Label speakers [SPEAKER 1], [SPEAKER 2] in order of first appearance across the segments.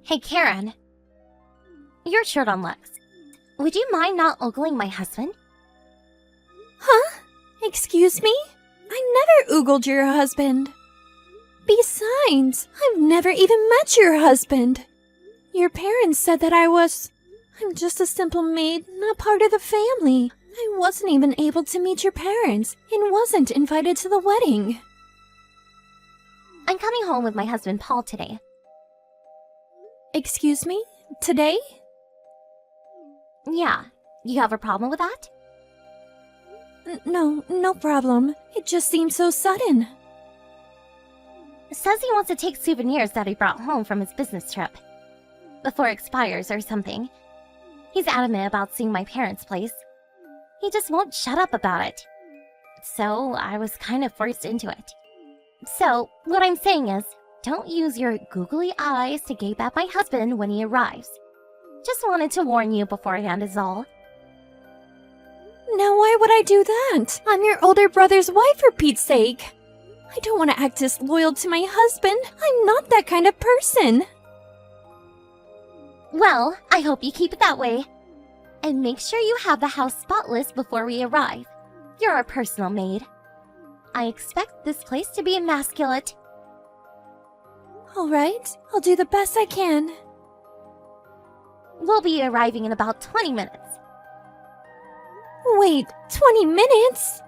[SPEAKER 1] Hey, Karen. Your shirt on Lex. Would you mind not ogling my husband?
[SPEAKER 2] Huh? Excuse me? I never oogled your husband. Besides, I've never even met your husband. Your parents said that I'm just a simple maid, not part of the family. I wasn't even able to meet your parents and wasn't invited to the wedding.
[SPEAKER 1] I'm coming home with my husband Paul today.
[SPEAKER 2] Excuse me? Today?
[SPEAKER 1] Yeah. You have a problem with that?
[SPEAKER 2] No problem. It just seemed so sudden.
[SPEAKER 1] Says he wants to take souvenirs that he brought home from his business trip. Before it expires or something. He's adamant about seeing my parents' place. He just won't shut up about it. So I was kind of forced into it. So, what I'm saying is, don't use your googly eyes to gape at my husband when he arrives. Just wanted to warn you beforehand is all.
[SPEAKER 2] Now why would I do that? I'm your older brother's wife, for Pete's sake. I don't want to act disloyal to my husband. I'm not that kind of person.
[SPEAKER 1] Well, I hope you keep it that way. And make sure you have the house spotless before we arrive. You're a personal maid. I expect this place to be immaculate.
[SPEAKER 2] Alright, I'll do the best I can.
[SPEAKER 1] We'll be arriving in about 20 minutes.
[SPEAKER 2] Wait, 20 minutes?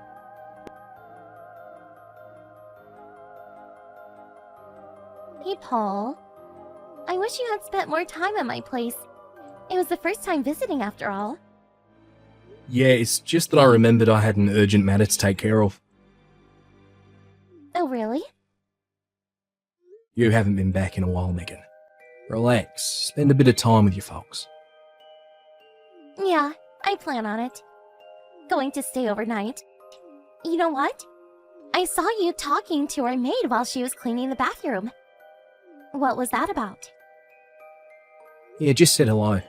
[SPEAKER 1] Hey, Paul. I wish you had spent more time at my place. It was the first time visiting after all.
[SPEAKER 3] Yeah, it's just that I remembered I had an urgent matter to take care of.
[SPEAKER 1] Oh, really?
[SPEAKER 3] You haven't been back in a while, Megan. Relax, spend a bit of time with your folks.
[SPEAKER 1] Yeah, I plan on it. Going to stay overnight. You know what? I saw you talking to our maid while she was cleaning the bathroom. What was that about?
[SPEAKER 3] Yeah, just said hello.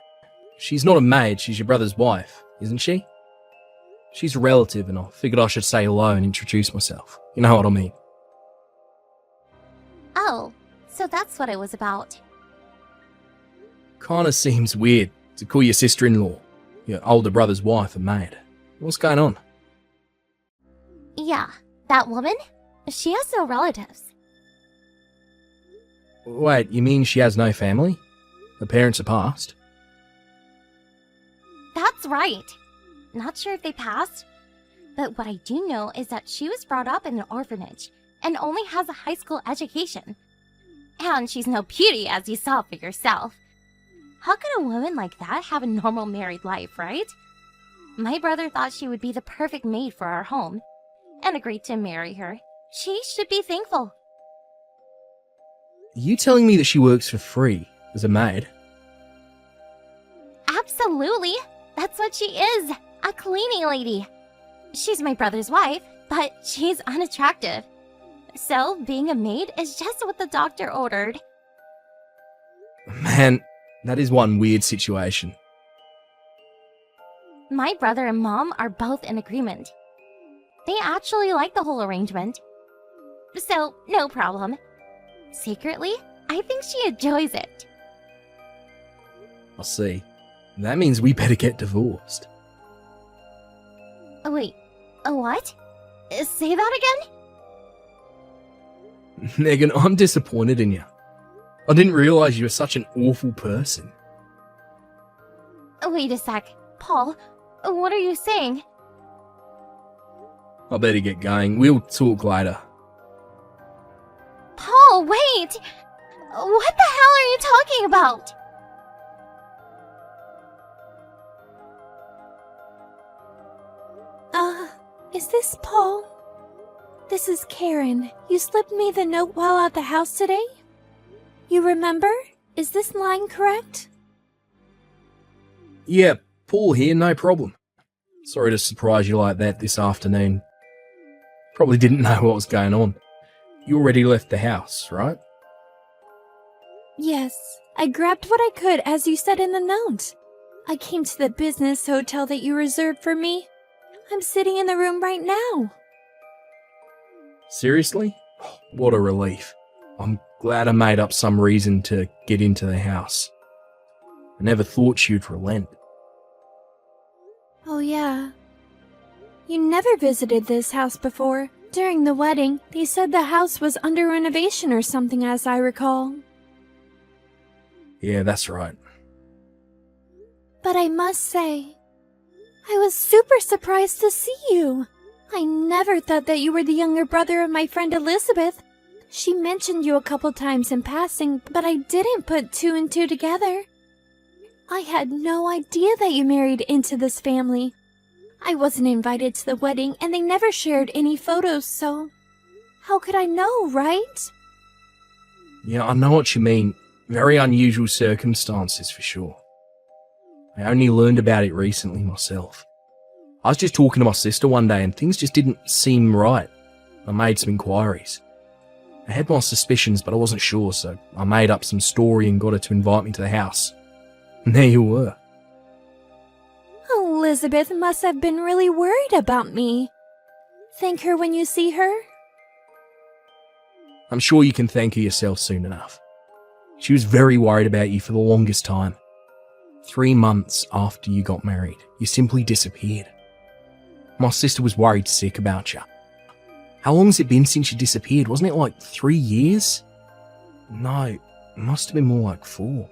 [SPEAKER 3] She's not a maid, she's your brother's wife, isn't she? She's a relative and I figured I should say hello and introduce myself. You know what I mean?
[SPEAKER 1] Oh, so that's what it was about.
[SPEAKER 3] Kinda seems weird to call your sister-in-law, your older brother's wife, a maid. What's going on?
[SPEAKER 1] Yeah, that woman? She has no relatives.
[SPEAKER 3] Wait, you mean she has no family? Her parents are passed?
[SPEAKER 1] That's right. Not sure if they passed, but what I do know is that she was brought up in an orphanage and only has a high school education. And she's no beauty, as you saw for yourself. How could a woman like that have a normal married life, right? My brother thought she would be the perfect maid for our home and agreed to marry her. She should be thankful.
[SPEAKER 3] Are you telling me that she works for free as a maid?
[SPEAKER 1] Absolutely. That's what she is. A cleaning lady. She's my brother's wife, but she's unattractive. So, being a maid is just what the doctor ordered.
[SPEAKER 3] Man, that is one weird situation.
[SPEAKER 1] My brother and mom are both in agreement. They actually like the whole arrangement. So, no problem. Secretly, I think she enjoys it.
[SPEAKER 3] I see. That means we better get divorced.
[SPEAKER 1] Wait, what? Say that again?
[SPEAKER 3] Megan, I'm disappointed in you. I didn't realise you were such an awful person.
[SPEAKER 1] Wait a sec. Paul, what are you saying?
[SPEAKER 3] I better get going. We'll talk later.
[SPEAKER 1] Paul, wait! What the hell are you talking about?
[SPEAKER 2] Is this Paul? This is Karen. You slipped me the note while at the house today? You remember? Is this line correct?
[SPEAKER 3] Yeah, Paul here, no problem. Sorry to surprise you like that this afternoon. Probably didn't know what was going on. You already left the house, right?
[SPEAKER 2] Yes, I grabbed what I could as you said in the note. I came to the business hotel that you reserved for me. I'm sitting in the room right now.
[SPEAKER 3] Seriously? What a relief. I'm glad I made up some reason to get into the house. I never thought she'd relent.
[SPEAKER 2] Oh yeah. You never visited this house before. During the wedding, they said the house was under renovation or something, as I recall.
[SPEAKER 3] Yeah, that's right.
[SPEAKER 2] But I must say, I was super surprised to see you. I never thought that you were the younger brother of my friend Elizabeth. She mentioned you a couple times in passing, but I didn't put two and two together. I had no idea that you married into this family. I wasn't invited to the wedding, and they never shared any photos, so how could I know, right?
[SPEAKER 3] Yeah, I know what you mean. Very unusual circumstances for sure. I only learned about it recently myself. I was just talking to my sister one day and things just didn't seem right. I made some inquiries. I had my suspicions, but I wasn't sure, so I made up some story and got her to invite me to the house. And there you were.
[SPEAKER 2] Elizabeth must have been really worried about me. Thank her when you see her?
[SPEAKER 3] I'm sure you can thank her yourself soon enough. She was very worried about you for the longest time. 3 months after you got married, you simply disappeared. My sister was worried sick about you. How long has it been since you disappeared? Wasn't it like 3 years? No, it must have been more like 4.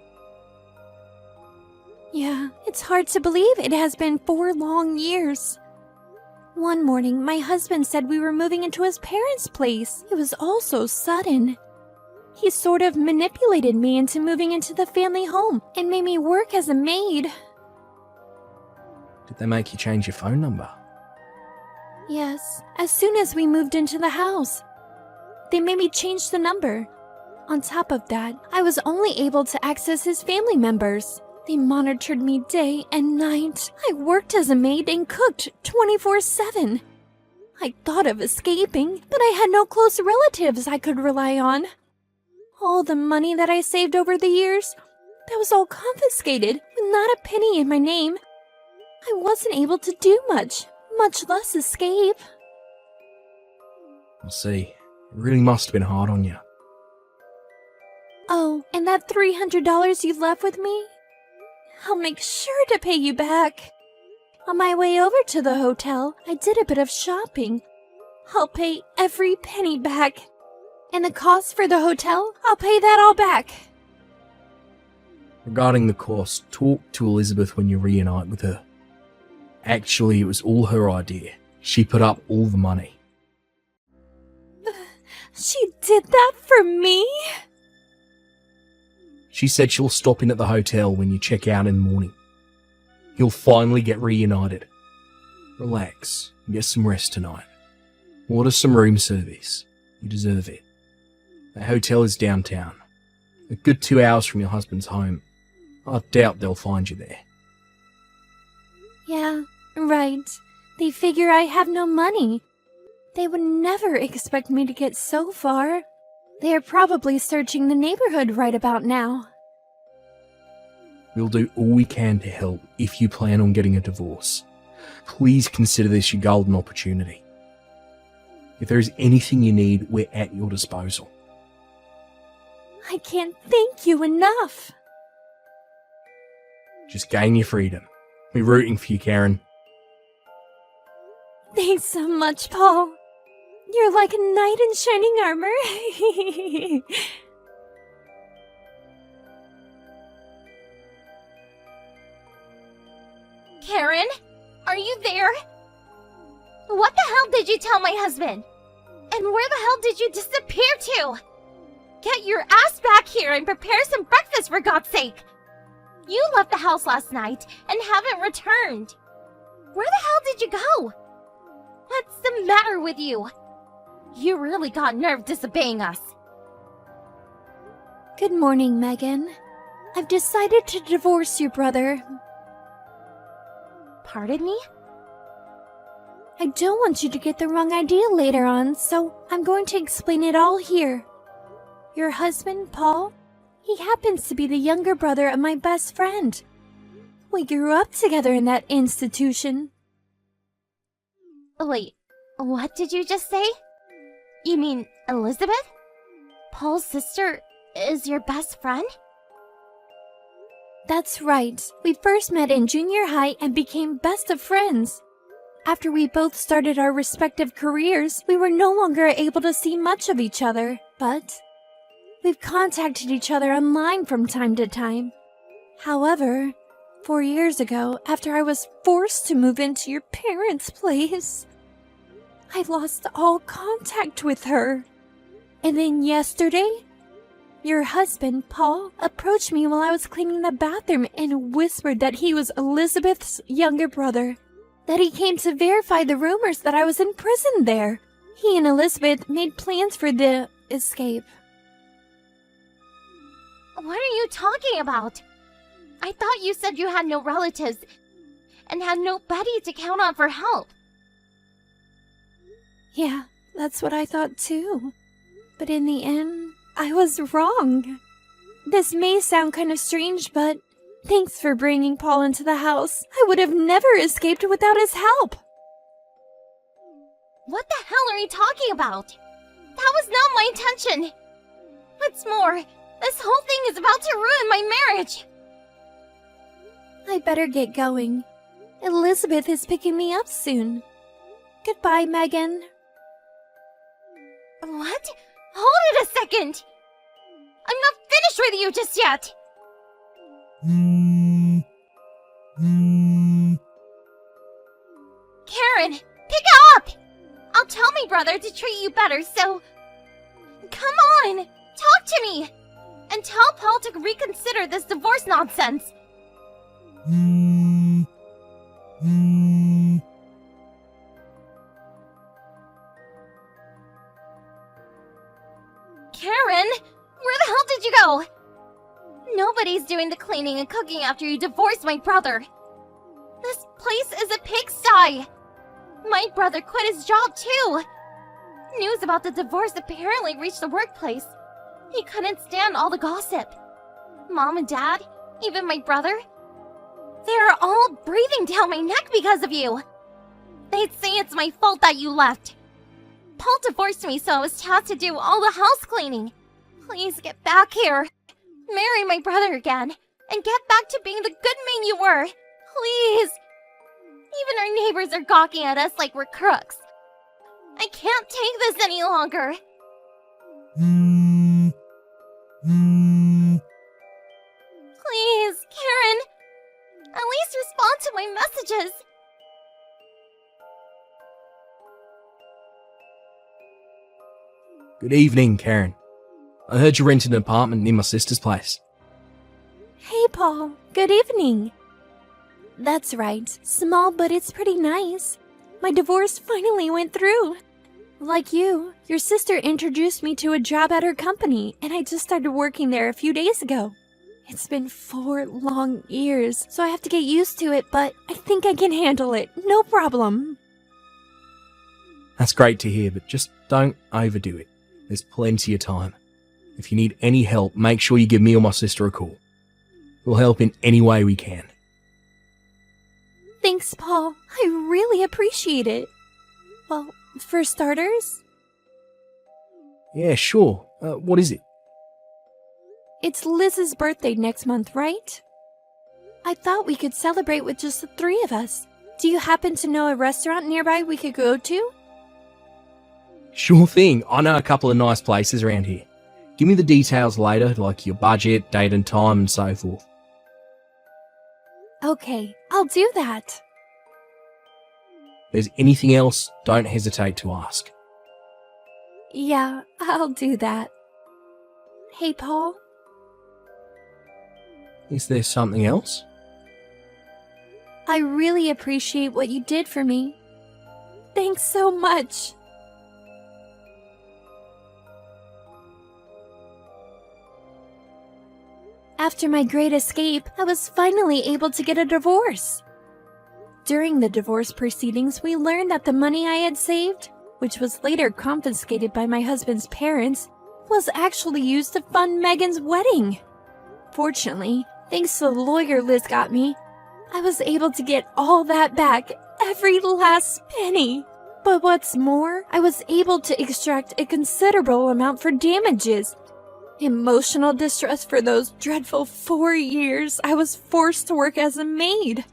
[SPEAKER 2] Yeah, it's hard to believe it has been 4 long years. One morning, my husband said we were moving into his parents' place. It was all so sudden. He sort of manipulated me into moving into the family home and made me work as a maid.
[SPEAKER 3] Did they make you change your phone number?
[SPEAKER 2] Yes, as soon as we moved into the house. They made me change the number. On top of that, I was only able to access his family members. They monitored me day and night. I worked as a maid and cooked 24/7. I thought of escaping, but I had no close relatives I could rely on. All the money that I saved over the years, that was all confiscated with not a penny in my name. I wasn't able to do much less escape.
[SPEAKER 3] I see. It really must have been hard on you.
[SPEAKER 2] Oh, and that $300 you left with me? I'll make sure to pay you back. On my way over to the hotel, I did a bit of shopping. I'll pay every penny back. And the cost for the hotel, I'll pay that all back.
[SPEAKER 3] Regarding the cost, talk to Elizabeth when you reunite with her. Actually, it was all her idea. She put up all the money.
[SPEAKER 2] She did that for me?
[SPEAKER 3] She said she'll stop in at the hotel when you check out in the morning. You'll finally get reunited. Relax and get some rest tonight. Order some room service. You deserve it. The hotel is downtown. A good 2 hours from your husband's home. I doubt they'll find you there.
[SPEAKER 2] Yeah, right. They figure I have no money. They would never expect me to get so far. They are probably searching the neighborhood right about now.
[SPEAKER 3] We'll do all we can to help if you plan on getting a divorce. Please consider this your golden opportunity. If there is anything you need, we're at your disposal.
[SPEAKER 2] I can't thank you enough.
[SPEAKER 3] Just gain your freedom. We're rooting for you, Karen.
[SPEAKER 2] Thanks so much, Paul. You're like a knight in shining armor.
[SPEAKER 1] Karen, are you there? What the hell did you tell my husband? And where the hell did you disappear to? Get your ass back here and prepare some breakfast, for God's sake! You left the house last night and haven't returned. Where the hell did you go? What's the matter with you? You really got nerve disobeying us.
[SPEAKER 2] Good morning, Megan. I've decided to divorce your brother.
[SPEAKER 1] Pardon me?
[SPEAKER 2] I don't want you to get the wrong idea later on, so I'm going to explain it all here. Your husband, Paul, he happens to be the younger brother of my best friend. We grew up together in that institution.
[SPEAKER 1] Wait, what did you just say? You mean Elizabeth? Paul's sister is your best friend?
[SPEAKER 2] That's right. We first met in junior high and became best of friends. After we both started our respective careers, we were no longer able to see much of each other, but we've contacted each other online from time to time. However, 4 years ago, after I was forced to move into your parents' place, I lost all contact with her. And then yesterday, your husband, Paul, approached me while I was cleaning the bathroom and whispered that he was Elizabeth's younger brother, that he came to verify the rumors that I was in prison there. He and Elizabeth made plans for the escape.
[SPEAKER 1] What are you talking about? I thought you said you had no relatives and had nobody to count on for help.
[SPEAKER 2] Yeah, that's what I thought too. But in the end, I was wrong. This may sound kind of strange, but thanks for bringing Paul into the house. I would have never escaped without his help.
[SPEAKER 1] What the hell are you talking about? That was not my intention. What's more, this whole thing is about to ruin my marriage.
[SPEAKER 2] I better get going. Elizabeth is picking me up soon. Goodbye, Megan.
[SPEAKER 1] What? Hold it a second! I'm not finished with you just yet! Karen, pick up! I'll tell my brother to treat you better, so... Come on! Talk to me! And tell Paul to reconsider this divorce nonsense! Karen, where the hell did you go? Nobody's doing the cleaning and cooking after you divorced my brother. This place is a pigsty. My brother quit his job too. News about the divorce apparently reached the workplace. He couldn't stand all the gossip. Mom and Dad, even my brother, they're all breathing down my neck because of you. They'd say it's my fault that you left. Paul divorced me, so I was tasked to do all the house cleaning. Please get back here. Marry my brother again, and get back to being the good man you were. Please. Even our neighbors are gawking at us like we're crooks. I can't take this any longer. Please, Karen. At least respond to my messages.
[SPEAKER 3] Good evening, Karen. I heard you rented an apartment near my sister's place.
[SPEAKER 2] Hey, Paul. Good evening. That's right. Small, but it's pretty nice. My divorce finally went through. Like you, your sister introduced me to a job at her company, and I just started working there a few days ago. It's been 4 long years, so I have to get used to it, but I think I can handle it. No problem.
[SPEAKER 3] That's great to hear, but just don't overdo it. There's plenty of time. If you need any help, make sure you give me or my sister a call. We'll help in any way we can.
[SPEAKER 2] Thanks, Paul. I really appreciate it. Well, for starters,
[SPEAKER 3] Yeah, sure. What is it?
[SPEAKER 2] it's Liz's birthday next month, right? I thought we could celebrate with just the 3 of us. Do you happen to know a restaurant nearby we could go to?
[SPEAKER 3] Sure thing. I know a couple of nice places around here. Give me the details later, like your budget, date and time, and so forth.
[SPEAKER 2] Okay, I'll do that.
[SPEAKER 3] If there's anything else, don't hesitate to ask.
[SPEAKER 2] Yeah, I'll do that. Hey, Paul.
[SPEAKER 3] Is there something else?
[SPEAKER 2] I really appreciate what you did for me. Thanks so much. After my great escape, I was finally able to get a divorce. During the divorce proceedings, we learned that the money I had saved, which was later confiscated by my husband's parents, was actually used to fund Megan's wedding. Fortunately, thanks to the lawyer Liz got me, I was able to get all that back, every last penny. But what's more, I was able to extract a considerable amount for damages emotional distress for those dreadful 4 years I was forced to work as a maid.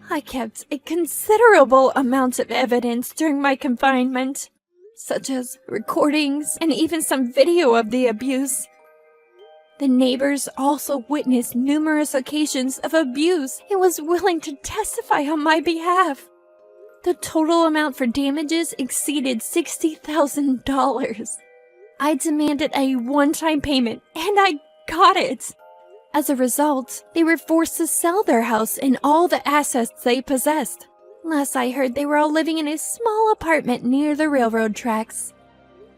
[SPEAKER 2] I kept a considerable amount of evidence during my confinement, such as recordings and even some video of the abuse. The neighbors also witnessed numerous occasions of abuse and was willing to testify on my behalf. The total amount for damages exceeded $60,000. I demanded a one-time payment, and I got it. As a result, they were forced to sell their house and all the assets they possessed. Last I heard, they were all living in a small apartment near the railroad tracks.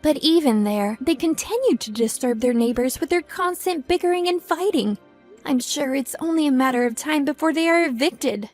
[SPEAKER 2] But even there, they continued to disturb their neighbors with their constant bickering and fighting. I'm sure it's only a matter of time before they are evicted.